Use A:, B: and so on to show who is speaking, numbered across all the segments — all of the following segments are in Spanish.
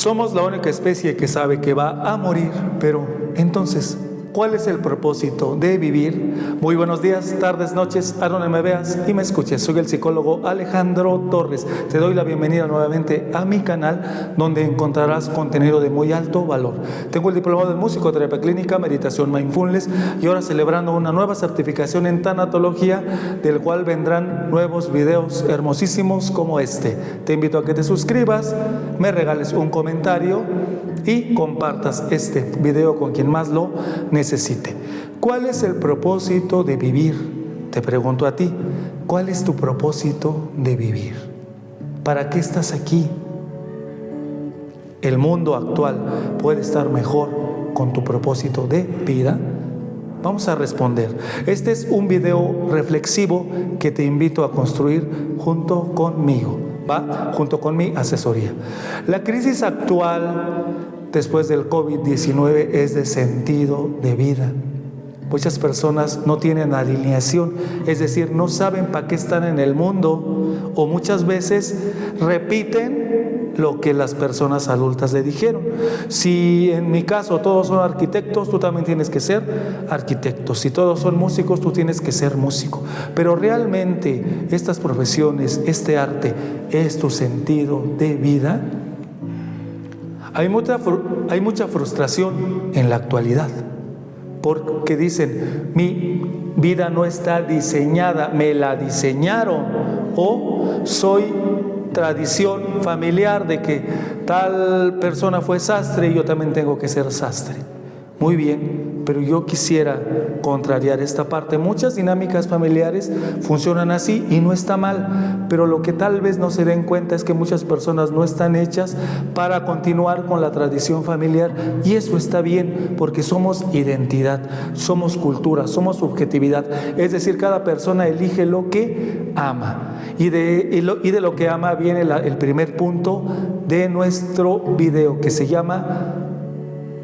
A: Somos la única especie que sabe que va a morir, pero entonces, ¿cuál es el propósito de vivir? Muy buenos días, tardes, noches, a donde me veas y me escuches. Soy el psicólogo Alejandro Torres. Te doy la bienvenida nuevamente a mi canal, donde encontrarás contenido de muy alto valor. Tengo el diplomado de musicoterapia clínica, meditación mindfulness y ahora celebrando una nueva certificación en tanatología, del cual vendrán nuevos videos hermosísimos como este. Te invito a que te suscribas, me regales un comentario y compartas este video con quien más lo necesite. ¿Cuál es el propósito de vivir? Te pregunto a ti, ¿cuál es tu propósito de vivir? ¿Para qué estás aquí? ¿El mundo actual puede estar mejor con tu propósito de vida? Vamos a responder. Este es un video reflexivo que te invito a construir junto conmigo, ¿va? Junto con mi asesoría. La crisis actual después del COVID-19 es de sentido de vida. Muchas personas no tienen alineación, es decir, no saben para qué están en el mundo, o muchas veces repiten lo que las personas adultas le dijeron. Si en mi caso todos son arquitectos, tú también tienes que ser arquitecto. Si todos son músicos, tú tienes que ser músico. Pero realmente estas profesiones, este arte, ¿es tu sentido de vida? Hay mucha frustración en la actualidad, porque dicen, mi vida no está diseñada, me la diseñaron, o soy tradición familiar de que tal persona fue sastre y yo también tengo que ser sastre. Muy bien, pero yo quisiera contrariar esta parte. Muchas dinámicas familiares funcionan así y no está mal, pero lo que tal vez no se den cuenta es que muchas personas no están hechas para continuar con la tradición familiar, y eso está bien, porque somos identidad, somos cultura, somos subjetividad, es decir, cada persona elige lo que ama, y de lo que ama viene el primer punto de nuestro video, que se llama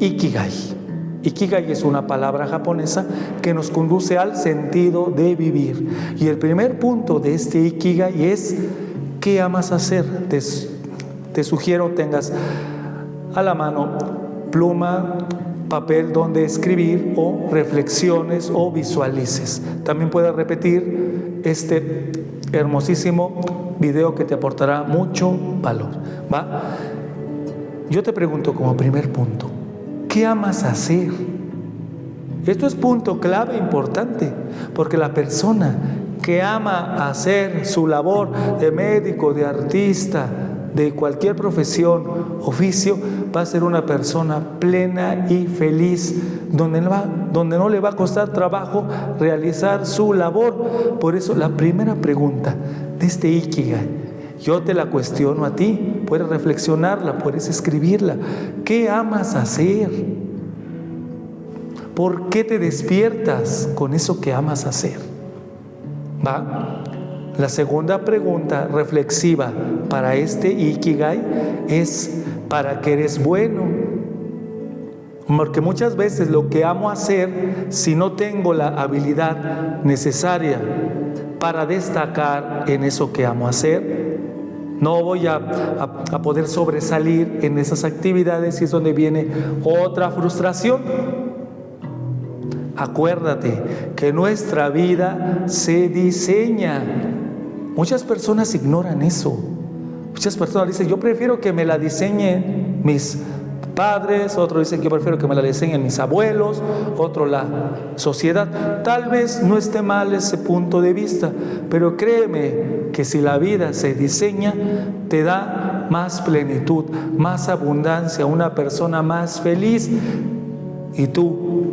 A: Ikigai. Ikigai es una palabra japonesa que nos conduce al sentido de vivir. Y el primer punto de este Ikigai es ¿qué amas hacer? Te sugiero tengas a la mano pluma, papel donde escribir, o reflexiones o visualices. También puedes repetir este hermosísimo video que te aportará mucho valor, ¿va? Yo te pregunto como primer punto, ¿qué amas hacer? Esto es punto clave importante, porque la persona que ama hacer su labor de médico, de artista, de cualquier profesión, oficio, va a ser una persona plena y feliz, donde no le va a costar trabajo realizar su labor. Por eso la primera pregunta de este Ikigai, yo te la cuestiono a ti, puedes reflexionarla, puedes escribirla. ¿Qué amas hacer? ¿Por qué te despiertas con eso que amas hacer? ¿Va? La segunda pregunta reflexiva para este Ikigai es ¿para qué eres bueno? Porque muchas veces lo que amo hacer, si no tengo la habilidad necesaria para destacar en eso que amo hacer, no voy a poder sobresalir en esas actividades, y es donde viene otra frustración. Acuérdate que nuestra vida se diseña. Muchas personas ignoran eso. Muchas personas dicen, yo prefiero que me la diseñen mis padres, otros dicen que yo prefiero que me la diseñen mis abuelos, otro la sociedad. Tal vez no esté mal ese punto de vista, pero créeme que si la vida se diseña, te da más plenitud, más abundancia, una persona más feliz. Y tú,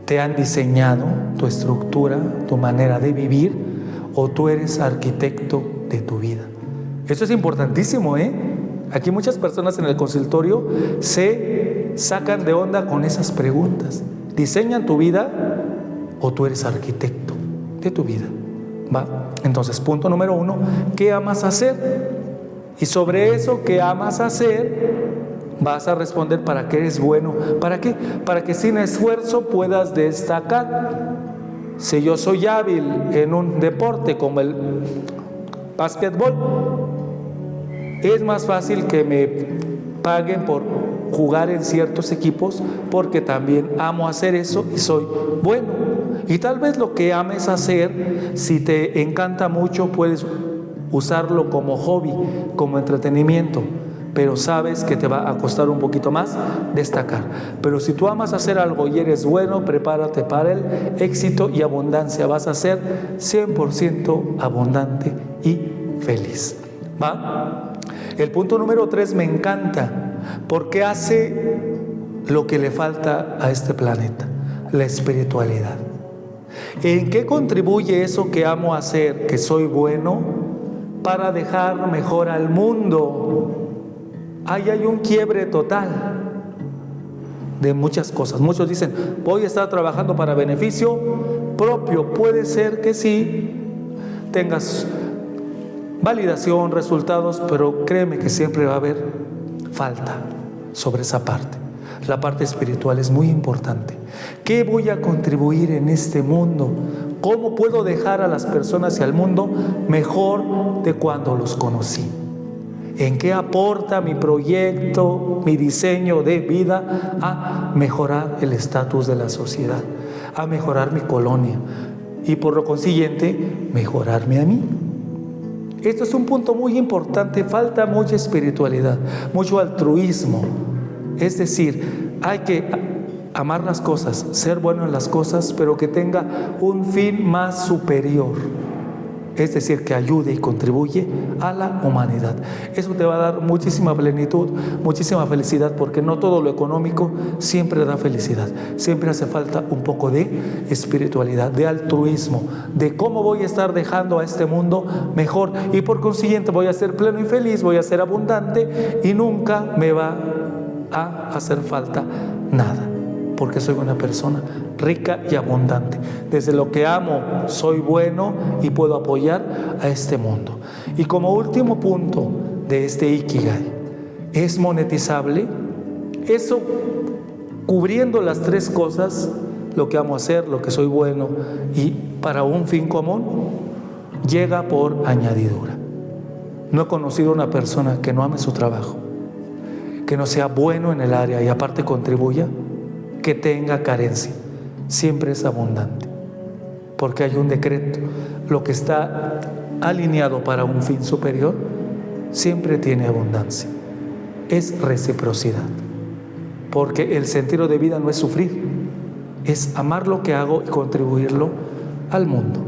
A: ¿te han diseñado tu estructura, tu manera de vivir, o tú eres arquitecto de tu vida? Eso es importantísimo, ¿eh? Aquí muchas personas en el consultorio se sacan de onda con esas preguntas. ¿Diseñan tu vida o tú eres arquitecto de tu vida? ¿Va? Entonces, punto número 1, ¿qué amas hacer? Y sobre eso que amas hacer, vas a responder para qué eres bueno. ¿Para qué? Para que sin esfuerzo puedas destacar. Si yo soy hábil en un deporte como el básquetbol, es más fácil que me paguen por jugar en ciertos equipos, porque también amo hacer eso y soy bueno. Y tal vez lo que ames hacer, si te encanta mucho, puedes usarlo como hobby, como entretenimiento, pero sabes que te va a costar un poquito más destacar. Pero si tú amas hacer algo y eres bueno, prepárate para el éxito y abundancia. Vas a ser 100% abundante y feliz. ¿Va? El punto número 3 me encanta, porque hace lo que le falta a este planeta: la espiritualidad. ¿En qué contribuye eso que amo hacer, que soy bueno, para dejar mejor al mundo? Ahí hay un quiebre total de muchas cosas. Muchos dicen, voy a estar trabajando para beneficio propio. Puede ser que sí tengas validación, resultados, pero créeme que siempre va a haber falta sobre esa parte. La parte espiritual es muy importante. ¿Qué voy a contribuir en este mundo? ¿Cómo puedo dejar a las personas y al mundo mejor de cuando los conocí? ¿En qué aporta mi proyecto, mi diseño de vida a mejorar el estatus de la sociedad, a mejorar mi colonia y por lo consiguiente mejorarme a mí? Esto es un punto muy importante. Falta mucha espiritualidad, mucho altruismo. Es decir, hay que amar las cosas, ser bueno en las cosas, pero que tenga un fin más superior. Es decir, que ayude y contribuye a la humanidad. Eso te va a dar muchísima plenitud, muchísima felicidad, porque no todo lo económico siempre da felicidad. Siempre hace falta un poco de espiritualidad, de altruismo, de cómo voy a estar dejando a este mundo mejor, y por consiguiente voy a ser pleno y feliz, voy a ser abundante y nunca me va a hacer falta nada, porque soy una persona rica y abundante. Desde lo que amo, soy bueno y puedo apoyar a este mundo. Y como último punto de este Ikigai, ¿es monetizable? Eso, cubriendo las tres cosas, lo que amo hacer, lo que soy bueno y para un fin común, llega por añadidura. No he conocido una persona que no ame su trabajo, que no sea bueno en el área y aparte contribuya, que tenga carencia. Siempre es abundante, porque hay un decreto. Lo que está alineado para un fin superior siempre tiene abundancia. Es reciprocidad, porque el sentido de vida no es sufrir, es amar lo que hago y contribuirlo al mundo.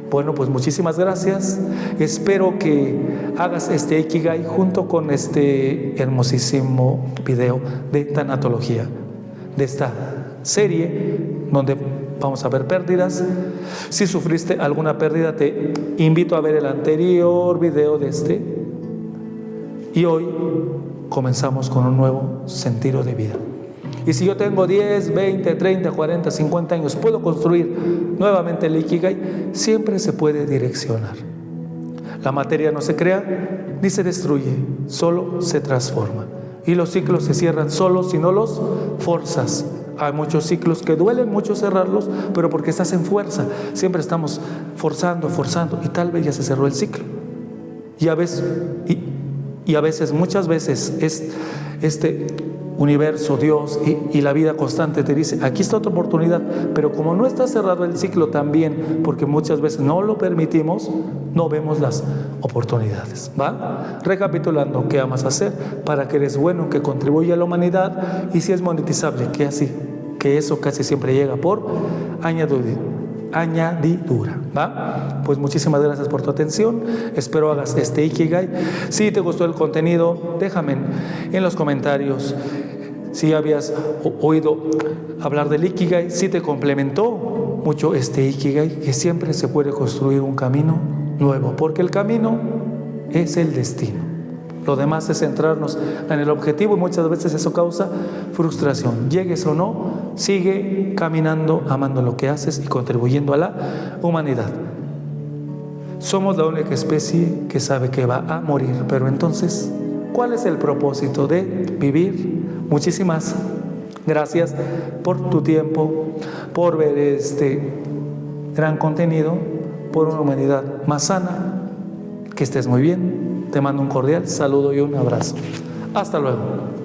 A: Bueno, pues muchísimas gracias. Espero que hagas este Ikigai junto con este hermosísimo video de tanatología, de esta serie donde vamos a ver pérdidas. Si sufriste alguna pérdida, te invito a ver el anterior video de este. Y hoy comenzamos con un nuevo sentido de vida. Y si yo tengo 10, 20, 30, 40, 50 años, puedo construir nuevamente el Ikigai. Siempre se puede direccionar. La materia no se crea ni se destruye, solo se transforma. Y los ciclos se cierran solo si no los forzas. Hay muchos ciclos que duelen mucho cerrarlos, pero porque estás en fuerza. Siempre estamos forzando, y tal vez ya se cerró el ciclo. Y a veces, muchas veces, este universo, Dios y la vida constante te dice, aquí está otra oportunidad, pero como no está cerrado el ciclo también, porque muchas veces no lo permitimos, no vemos las oportunidades. ¿Va? Recapitulando, ¿qué amas hacer? Para que eres bueno, que contribuye a la humanidad, y si es monetizable, que eso casi siempre llega por añadidura. ¿Va? Pues muchísimas gracias por tu atención. Espero hagas este Ikigai. Si te gustó el contenido, déjame en los comentarios si habías oído hablar del Ikigai, si te complementó mucho este Ikigai, que siempre se puede construir un camino nuevo, porque el camino es el destino. Lo demás es centrarnos en el objetivo, y muchas veces eso causa frustración. Llegues o no, sigue caminando, amando lo que haces y contribuyendo a la humanidad. Somos la única especie que sabe que va a morir, pero entonces, ¿cuál es el propósito de vivir? Muchísimas gracias por tu tiempo, por ver este gran contenido, por una humanidad más sana. Que estés muy bien. Te mando un cordial saludo y un abrazo. Hasta luego.